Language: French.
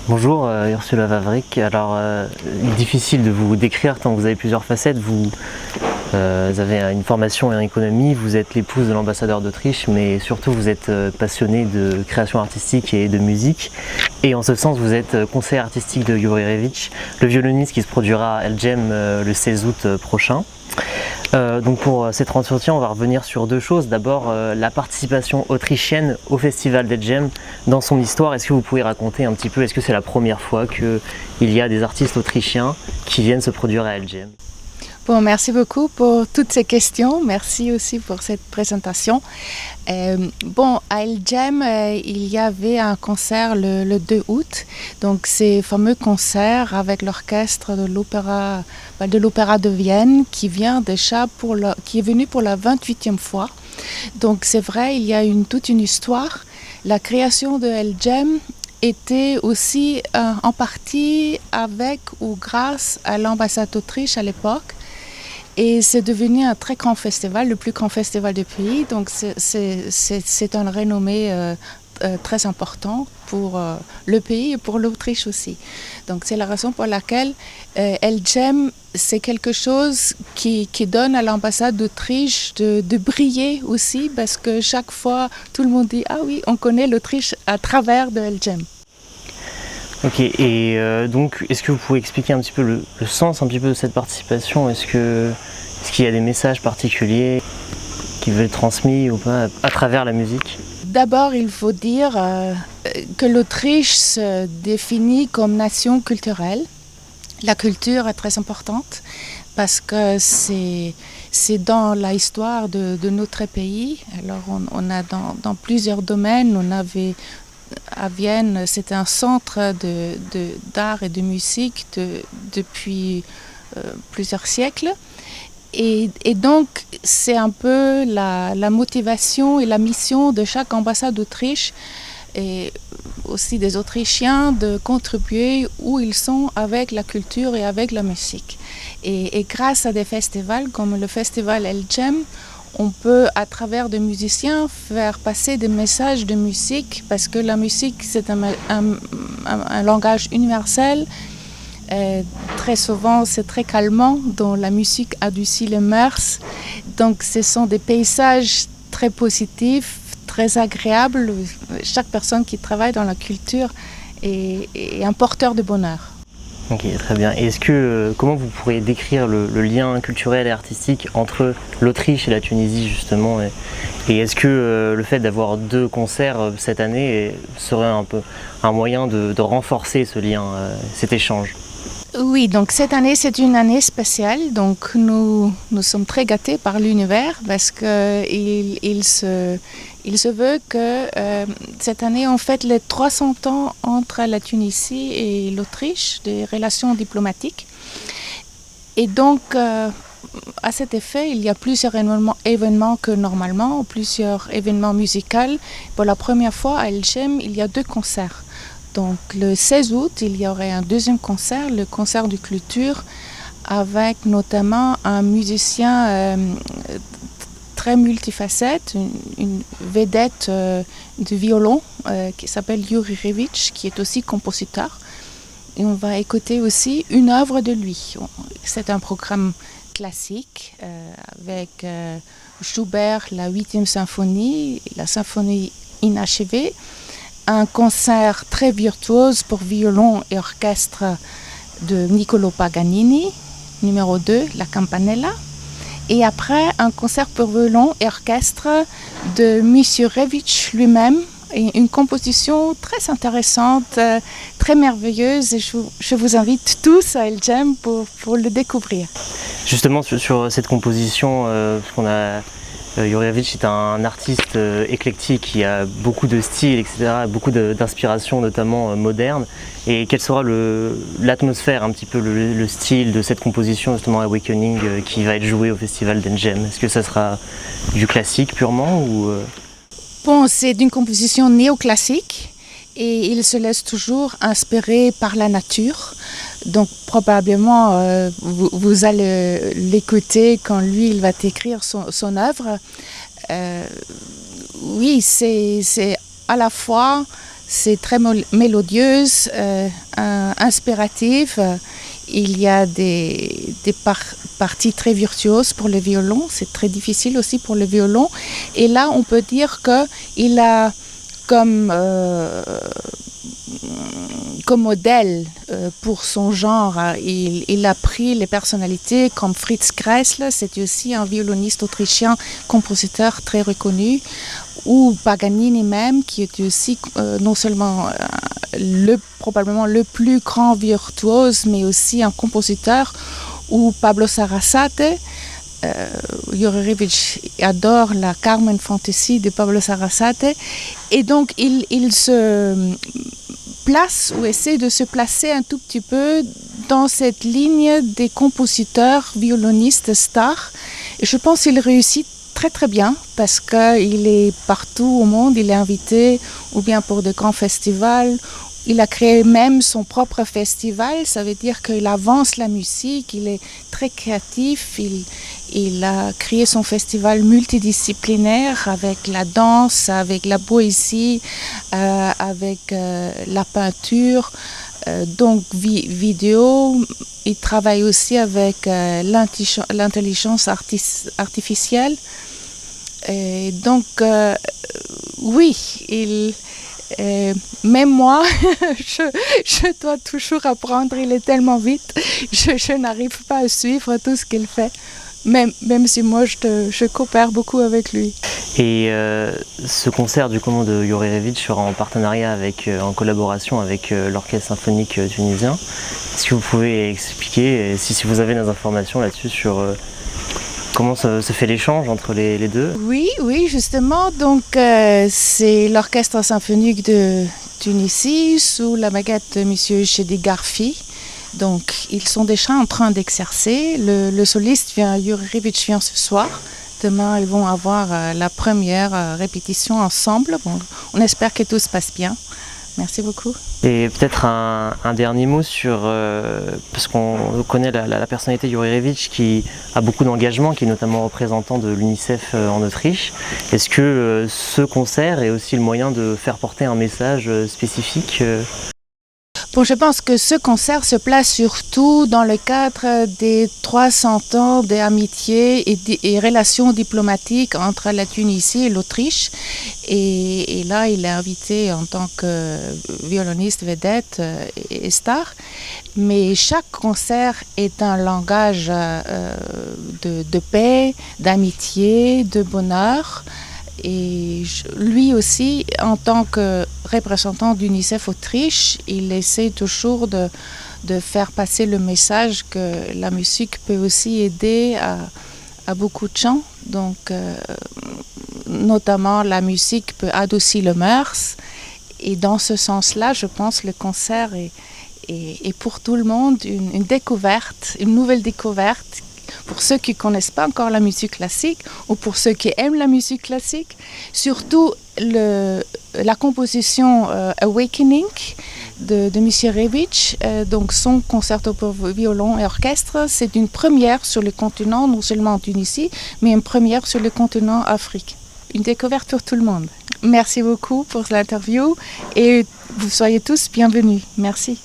Bonjour Ursula Wawrik. Alors, difficile de vous décrire tant que vous avez plusieurs facettes. Vous avez une formation en économie, vous êtes l'épouse de l'ambassadeur d'Autriche, mais surtout vous êtes passionnée de création artistique et de musique. Et en ce sens, vous êtes conseiller artistique de Juri Revic, le violoniste qui se produira à El Djem le 16 août prochain. Donc pour cet entretien, on va revenir sur deux choses. D'abord, la participation autrichienne au Festival d'El Djem dans son histoire. Est-ce que vous pouvez raconter un petit peu, est-ce que c'est la première fois qu'il y a des artistes autrichiens qui viennent se produire à El Djem? Bon, merci beaucoup pour toutes ces questions. Merci aussi pour cette présentation. À El Djem, il y avait un concert le 2 août. Donc, ces fameux concerts avec l'orchestre de l'Opéra de Vienne qui vient déjà qui est venu pour la 28e fois. Donc, c'est vrai, il y a toute une histoire. La création de El Djem était aussi en partie avec ou grâce à l'ambassade d'Autriche à l'époque. Et c'est devenu un très grand festival, le plus grand festival du pays. Donc c'est une renommée très important pour le pays et pour l'Autriche aussi. Donc c'est la raison pour laquelle El Djem, c'est quelque chose qui donne à l'ambassade d'Autriche de briller aussi, parce que chaque fois, tout le monde dit « Ah oui, on connaît l'Autriche à travers de El Djem ». Ok, et donc est-ce que vous pouvez expliquer un petit peu le sens un petit peu de cette participation? Est-ce qu'il y a des messages particuliers qui veulent être transmis ou pas à travers la musique? D'abord, il faut dire que l'Autriche se définit comme nation culturelle. La culture est très importante parce que c'est dans l'histoire de notre pays. Alors on a dans plusieurs domaines, on avait à Vienne, c'était un centre d'art et de musique depuis plusieurs siècles. Et donc, c'est un peu la motivation et la mission de chaque ambassade d'Autriche et aussi des Autrichiens de contribuer où ils sont avec la culture et avec la musique. Et grâce à des festivals comme le festival El Djem, on peut, à travers des musiciens, faire passer des messages de musique, parce que la musique, c'est un langage universel. Très souvent, c'est très calmant, dont la musique adoucit les mœurs. Donc, ce sont des paysages très positifs, très agréables. Chaque personne qui travaille dans la culture est un porteur de bonheur. Ok, très bien. Et comment vous pourriez décrire le lien culturel et artistique entre l'Autriche et la Tunisie justement, et est-ce que le fait d'avoir deux concerts cette année serait un peu un moyen de renforcer ce lien, cet échange? Oui, donc cette année, c'est une année spéciale. Donc nous sommes très gâtés par l'univers parce qu'il se veut que cette année, on fête les 300 ans entre la Tunisie et l'Autriche, des relations diplomatiques. Et donc, à cet effet, il y a plusieurs événements que normalement, plusieurs événements musicaux. Pour la première fois à El Djem, il y a deux concerts. Donc le 16 août, il y aurait un deuxième concert, le concert de clôture, avec notamment un musicien très multifacette, une vedette de violon qui s'appelle Juri Revic, qui est aussi compositeur. Et on va écouter aussi une œuvre de lui. C'est un programme classique avec Schubert, la 8e symphonie, la symphonie inachevée. Un concert très virtuose pour violon et orchestre de Niccolò Paganini, numéro 2, la Campanella. Et après, un concert pour violon et orchestre de M. Revic lui-même, et une composition très intéressante, très merveilleuse. Et je vous invite tous à El Djem pour le découvrir. Justement, sur cette composition, parce qu'on a... Juri Revic est un artiste éclectique qui a beaucoup de styles, etc., beaucoup d'inspiration, notamment moderne. Et quelle sera l'atmosphère, un petit peu le style de cette composition, justement Awakening, qui va être jouée au festival d'El Djem? Est-ce que ça sera du classique purement ou Bon, c'est une composition néoclassique et il se laisse toujours inspirer par la nature. Donc probablement vous allez l'écouter quand lui il va écrire son œuvre. Oui, c'est à la fois C'est très mélodieuse, inspirative. Il y a des parties très virtuoses pour le violon. C'est très difficile aussi pour le violon. Et là, on peut dire qu'il a comme modèle pour son genre, il a pris les personnalités comme Fritz Kreisler, c'est aussi un violoniste autrichien, compositeur très reconnu, ou Paganini même, qui est aussi non seulement probablement le plus grand virtuose, mais aussi un compositeur, ou Pablo Sarasate. Jurjevic adore la Carmen Fantasy de Pablo Sarasate, et donc il se place ou essaie de se placer un tout petit peu dans cette ligne des compositeurs violonistes stars, et je pense qu'il réussit très très bien parce qu'il est partout au monde, il est invité ou bien pour de grands festivals. Il a créé même son propre festival, ça veut dire qu'il avance la musique, il est très créatif, il a créé son festival multidisciplinaire avec la danse, avec la poésie, avec la peinture, donc vidéo. Il travaille aussi avec l'intelligence artificielle. Et donc, oui, même moi, je dois toujours apprendre, il est tellement vite, je n'arrive pas à suivre tout ce qu'il fait, même si moi je coopère beaucoup avec lui. Et ce concert du Komo de Jurjevic sera en partenariat en collaboration avec l'Orchestre symphonique tunisien. Est-ce que vous pouvez expliquer, si vous avez des informations là-dessus, sur comment se fait l'échange entre les deux? Oui, justement. Donc, c'est l'Orchestre symphonique de Tunisie sous la baguette de M. Chedi Garfi. Donc, ils sont déjà en train d'exercer. Le soliste Jurjevic vient ce soir. Demain, ils vont avoir la première répétition ensemble. Bon, on espère que tout se passe bien. Merci beaucoup. Et peut-être un dernier mot sur, parce qu'on connaît la personnalité Jurjevic qui a beaucoup d'engagement, qui est notamment représentant de l'UNICEF en Autriche. Est-ce que ce concert est aussi le moyen de faire porter un message spécifique Bon, je pense que ce concert se place surtout dans le cadre des 300 ans d'amitié et relations diplomatiques entre la Tunisie et l'Autriche. Et là, il est invité en tant que violoniste vedette et star. Mais chaque concert est un langage de paix, d'amitié, de bonheur. Et lui aussi, en tant que représentant d'UNICEF Autriche, il essaie toujours de faire passer le message que la musique peut aussi aider à beaucoup de gens. Donc, notamment, la musique peut adoucir le mœurs. Et dans ce sens-là, je pense que le concert est pour tout le monde une découverte, une nouvelle découverte. Pour ceux qui ne connaissent pas encore la musique classique ou pour ceux qui aiment la musique classique, surtout la composition Awakening de M. Rebic, donc son concerto pour violon et orchestre, c'est une première sur le continent, non seulement en Tunisie, mais une première sur le continent Afrique. Une découverte pour tout le monde. Merci beaucoup pour l'interview et vous soyez tous bienvenus. Merci.